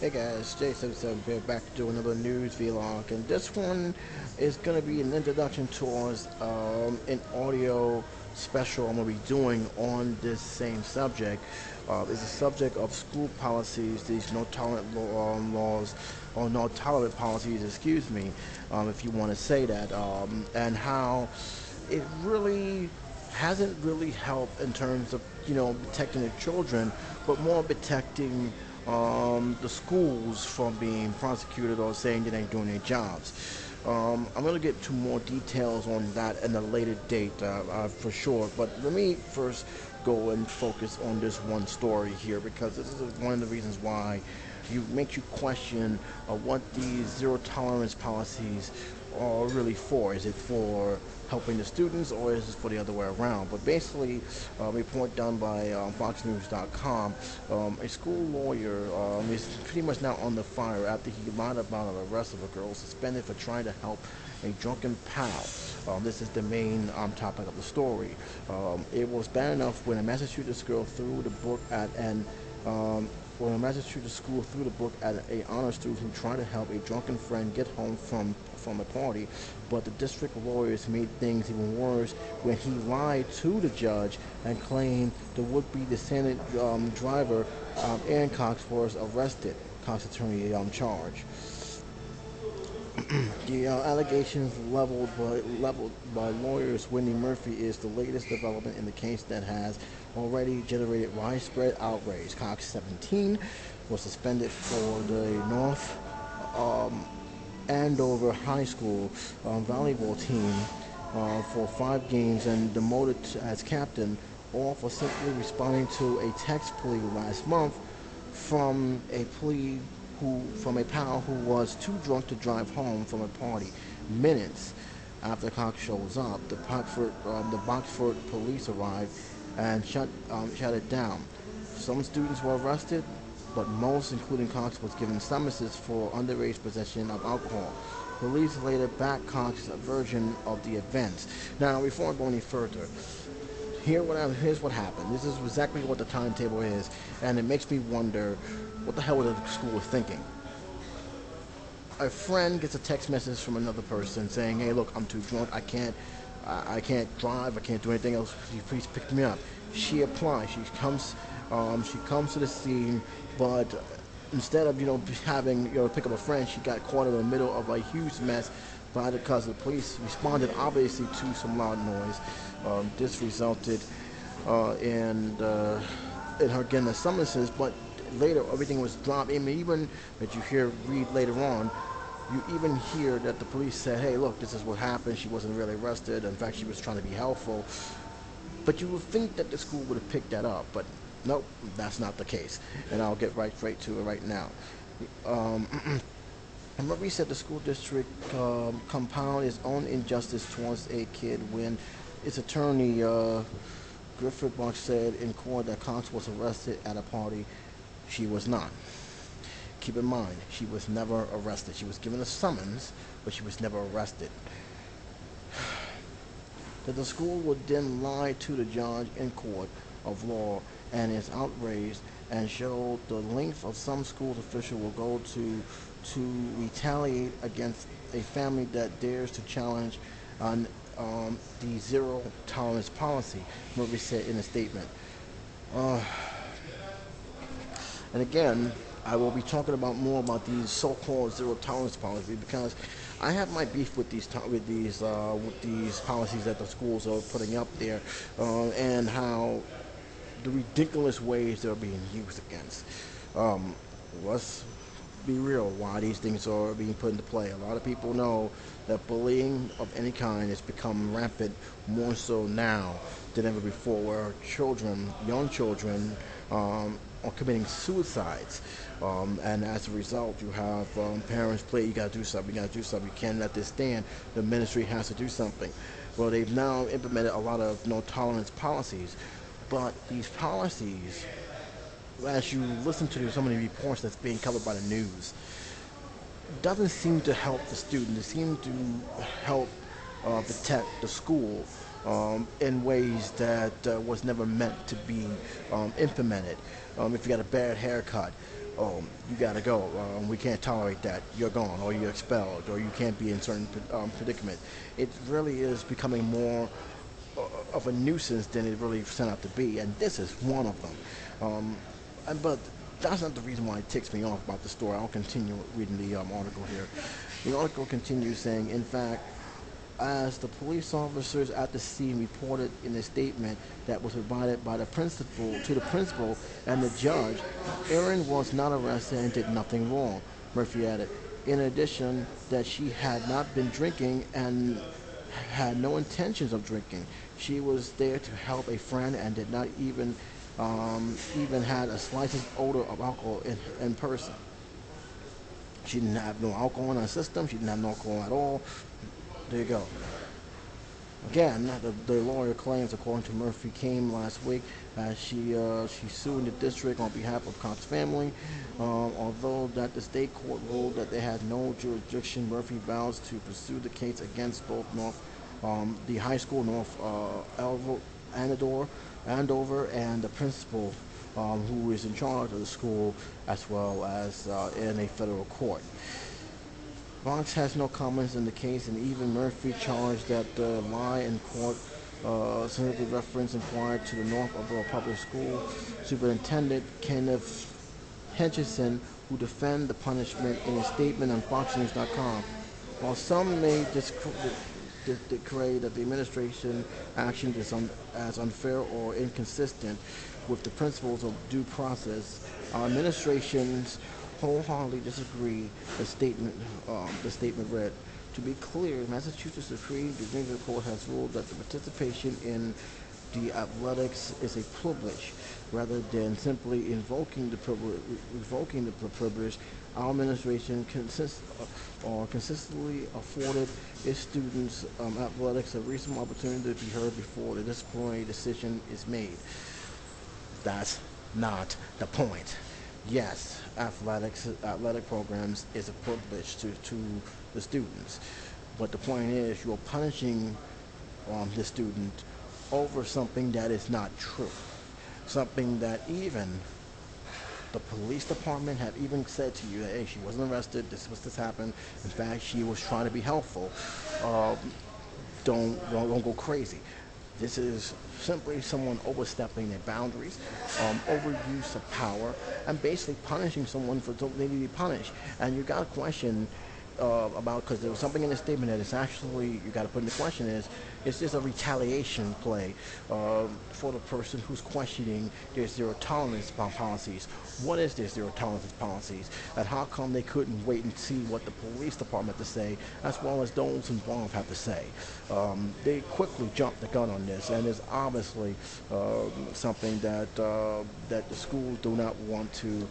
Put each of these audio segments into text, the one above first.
Hey guys, J77 here, back to do another news vlog, and this one is going to be an introduction towards an audio special I'm going to be doing on this same subject. It's the subject of school policies, these no tolerant laws, or no tolerant policies, excuse me, if you want to say that, and how it really hasn't really helped in terms of protecting the children, but more protecting the schools from being prosecuted or saying they ain't doing their jobs. I'm going to get to more details on that in a later date, for sure. But let me first go and focus on this one story here, because this is one of the reasons why makes you question what these zero tolerance policies are really for. Is it for helping the students, or is it for the other way around? But basically, a report done by FoxNews.com, a school lawyer is pretty much now on the fire after he lied about an arrest of a girl suspended for trying to help a drunken pal. This is the main topic of the story. It was bad enough when a Massachusetts girl threw the book at an when a Massachusetts school threw the book at an honor student who tried to help a drunken friend get home from a party, but the district lawyers made things even worse when he lied to the judge and claimed the would-be descendant driver, Aaron Cox, was arrested. Cox attorney charged. The allegations leveled by lawyers Wendy Murphy is the latest development in the case that has already generated widespread outrage. Cox, 17, was suspended for the North Andover High School volleyball team for 5 games and demoted as captain, all for simply responding to a text plea last month from a pal who was too drunk to drive home from a party. Minutes after Cox shows up, the Boxford police arrived and shut it down. Some students were arrested, but most, including Cox, was given summonses for underage possession of alcohol. Police later backed Cox's version of the events. Now, before I go any further, here's what happened. This is exactly what the timetable is, and it makes me wonder what the hell was the school thinking. A friend gets a text message from another person saying, "Hey, look, I'm too drunk. I can't drive. I can't do anything else. Please pick me up." She applies. She comes to the scene, but instead of having pick up a friend, she got caught in the middle of a huge mess because the police responded obviously to some loud noise. This resulted in her getting the summonses, but later everything was dropped. I mean, even that you read later on, you even hear that the police said, "Hey, look, this is what happened. She wasn't really arrested. In fact, she was trying to be helpful." But you would think that the school would have picked that up, but nope, that's not the case. And I'll get right straight to it right now. Murray said the school district compounded its own injustice towards a kid when its attorney, Griffith Buck, said in court that Cox was arrested at a party. She was not. Keep in mind, she was never arrested. She was given a summons, but she was never arrested. That the school would then lie to the judge in court of law and is outraged, and showed the length of some school official will go to retaliate against a family that dares to challenge on the zero tolerance policy, Murphy said in a statement. And again, I will be talking about more about these so-called zero tolerance policies, because I have my beef with these policies that the schools are putting up there, and how the ridiculous ways they're being used against. Let's be real, why these things are being put into play. A lot of people know that bullying of any kind has become rampant, more so now than ever before, where young children, are committing suicides, and as a result, you have parents play, "You gotta do something, you can't let this stand, the ministry has to do something." Well, they've now implemented a lot of no tolerance policies, but these policies, as you listen to some of the reports that's being covered by the news, doesn't seem to help the student. It seems to help protect the school in ways that was never meant to be implemented. If you got a bad haircut, oh, you got to go. We can't tolerate that. You're gone, or you're expelled, or you can't be in certain predicament. It really is becoming more of a nuisance than it really sent out to be, and this is one of them. But that's not the reason why it ticks me off about the story. I'll continue reading the article here. The article continues saying, in fact, as the police officers at the scene reported in a statement that was provided by the principal to the principal and the judge, Erin was not arrested and did nothing wrong, Murphy added. In addition, that she had not been drinking and had no intentions of drinking. She was there to help a friend and did not even had a slight odor of alcohol in person. She didn't have no alcohol in her system. She didn't have no alcohol at all. There you go. Again, the lawyer claims, according to Murphy, came last week as she sued the district on behalf of Cox's family. Although that the state court ruled that they had no jurisdiction, Murphy vows to pursue the case against both the high school, North Andover, and the principal, who is in charge of the school, as well as in a federal court. Fox has no comments in the case, and even Murphy charged that the lie in court simply reference inquired to the North Andover Public School Superintendent Kenneth Henderson, who defended the punishment in a statement on FoxNews.com. While some may declare that the administration action is as unfair or inconsistent with the principles of due process, our administrations wholeheartedly disagree. The statement read. To be clear, Massachusetts Supreme Judicial Court has ruled that the participation in the athletics is a privilege, rather than simply invoking the privilege. Our administration consistently afforded its students athletics a reasonable opportunity to be heard before the disciplinary decision is made. That's not the point. Yes, athletic programs is a privilege to the students, but the point is you're punishing the student over something that is not true, something that even the police department have even said to you that, hey, she wasn't arrested, this happened. In fact, she was trying to be helpful. Don't go crazy. This is simply someone overstepping their boundaries, overuse of power, and basically punishing someone for something they need to be punished. And you got to question about, because there was something in the statement that is actually, you got to put in the question is this a retaliation play for the person who's questioning their zero tolerance policies? What is their zero tolerance policies? And how come they couldn't wait and see what the police department had to say, as well as those involved have to say? They quickly jumped the gun on this, and it's obviously something that the schools do not want to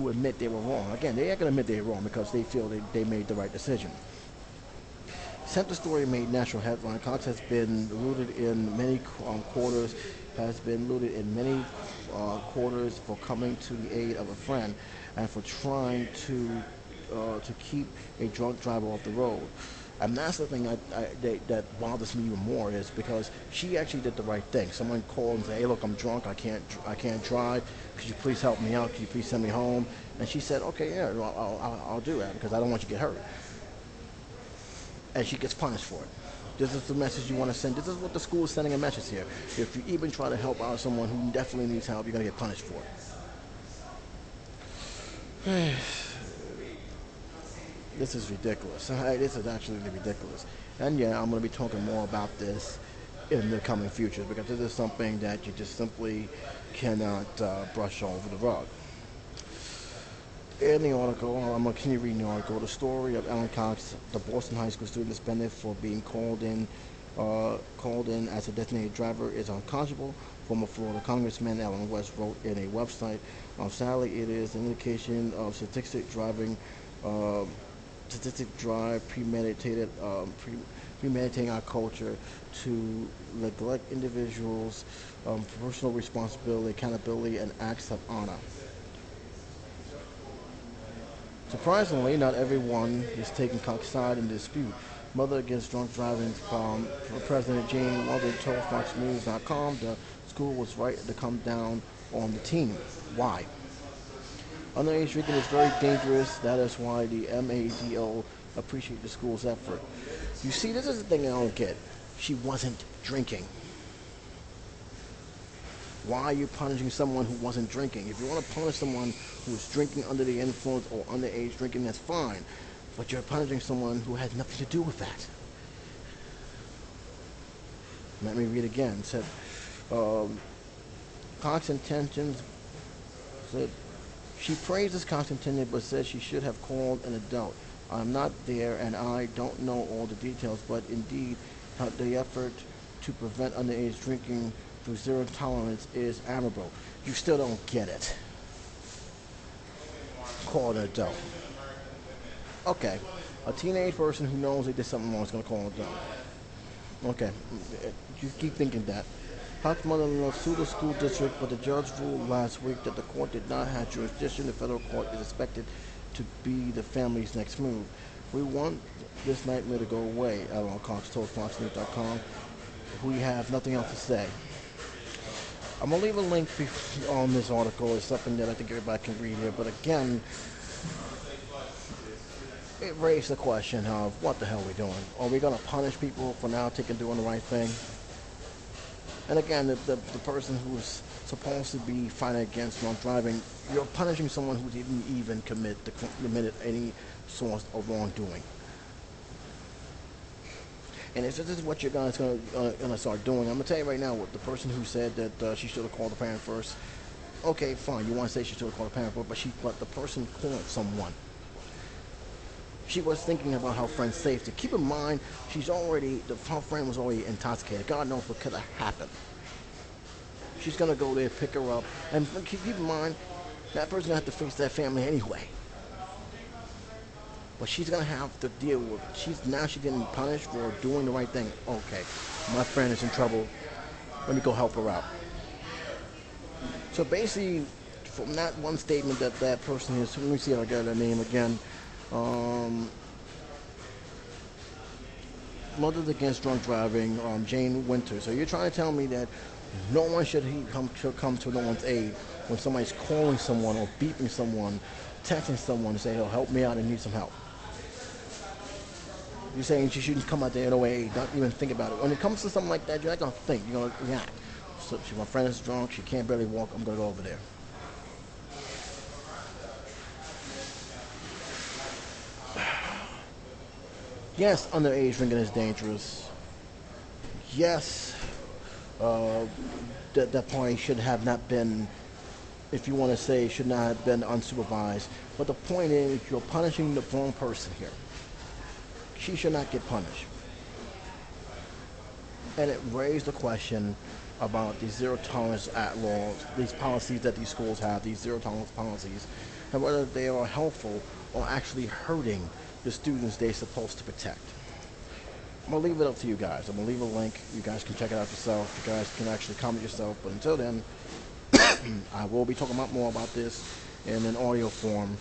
admit they were wrong. Again, they ain't going to admit they were wrong because they feel they made the right decision. Center story made national headline. Cox has been looted in many quarters. For coming to the aid of a friend and for trying to keep a drunk driver off the road. And that's the thing that bothers me even more, is because she actually did the right thing. Someone called and said, hey, look, I'm drunk. I can't drive. Could you please help me out? Could you please send me home? And she said, okay, yeah, I'll do that because I don't want you to get hurt. And she gets punished for it. This is the message you want to send. This is what the school is sending a message here. If you even try to help out someone who definitely needs help, you're going to get punished for it. This is ridiculous. This is absolutely ridiculous. And yeah, I'm going to be talking more about this in the coming future, because this is something that you just simply cannot brush over the rug. In the article, I'm going to continue reading the article. The story of Ellen Cox, the Boston high school student suspended for being called in as a designated driver, is unconscionable. Former Florida Congressman Allen West wrote in a website. Sadly, it is an indication of statistic drive, premeditating our culture to neglect individuals' personal responsibility, accountability, and acts of honor. Surprisingly, not everyone is taking Cox's side in the dispute. Mother Against Drunk Driving President Jane Mother told FoxNews.com the school was right to come down on the team. Why? Underage drinking is very dangerous. That is why the MADO appreciate the school's effort. You see, this is the thing I don't get. She wasn't drinking. Why are you punishing someone who wasn't drinking? If you want to punish someone who is drinking under the influence or underage drinking, that's fine. But you're punishing someone who had nothing to do with that. Let me read again. It said, Cox's intentions said, she praises Cox's intention but says she should have called an adult. I'm not there and I don't know all the details, but indeed the effort to prevent underage drinking through zero tolerance is admirable. You still don't get it. Call an adult. Okay, a teenage person who knows they did something wrong is going to call an adult. Okay, you keep thinking that. Cox's mother-in-law sued the school district, but the judge ruled last week that the court did not have jurisdiction. The federal court is expected to be the family's next move. We want this nightmare to go away, Alan Cox told FoxNews.com. We have nothing else to say. I'm going to leave a link on this article. It's something that I think everybody can read here. But again, it raised the question of what the hell are we doing? Are we going to punish people for now doing the right thing? And again, the person who's supposed to be fighting against drunk driving, you're punishing someone who didn't even committed any sort of wrongdoing. And if this is what you're guys gonna start doing, I'm gonna tell you right now, what the person who said that she should have called the parent first. Okay, fine. You want to say she should have called the parent first, but the person called someone. She was thinking about her friend's safety. Keep in mind, her friend was already intoxicated. God knows what could have happened. She's going to go there, pick her up. And keep in mind, that person's going to have to face that family anyway. But she's going to have to deal with it. She's getting punished for doing the right thing. Okay, my friend is in trouble. Let me go help her out. So basically, from that one statement that person is, let me see if I got her name again. Mothers Against Drunk Driving, Jane Winter. So you're trying to tell me that no one should come to no one's aid when somebody's calling someone or beeping someone, texting someone to say, "Oh, help me out, I need some help." You're saying she shouldn't come out there in a way, not even think about it. When it comes to something like that, you're not going to think, you're going to react. So my friend is drunk, she can't barely walk, I'm going to go over there. Yes, underage drinking is dangerous. Yes, that party should have not been, if you want to say, should not have been unsupervised. But the point is, you're punishing the wrong person here. She should not get punished. And it raised the question about these zero tolerance laws, these policies that these schools have, these zero tolerance policies, and whether they are helpful or actually hurting the students they're supposed to protect. I'm going to leave it up to you guys. I'm going to leave a link. You guys can check it out yourself. You guys can actually comment yourself. But until then, I will be talking more about this in an audio form.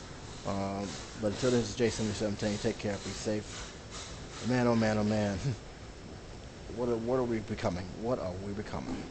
But until then, this is Jason17. Take care. Be safe. Man, oh man, oh man. What are we becoming? What are we becoming?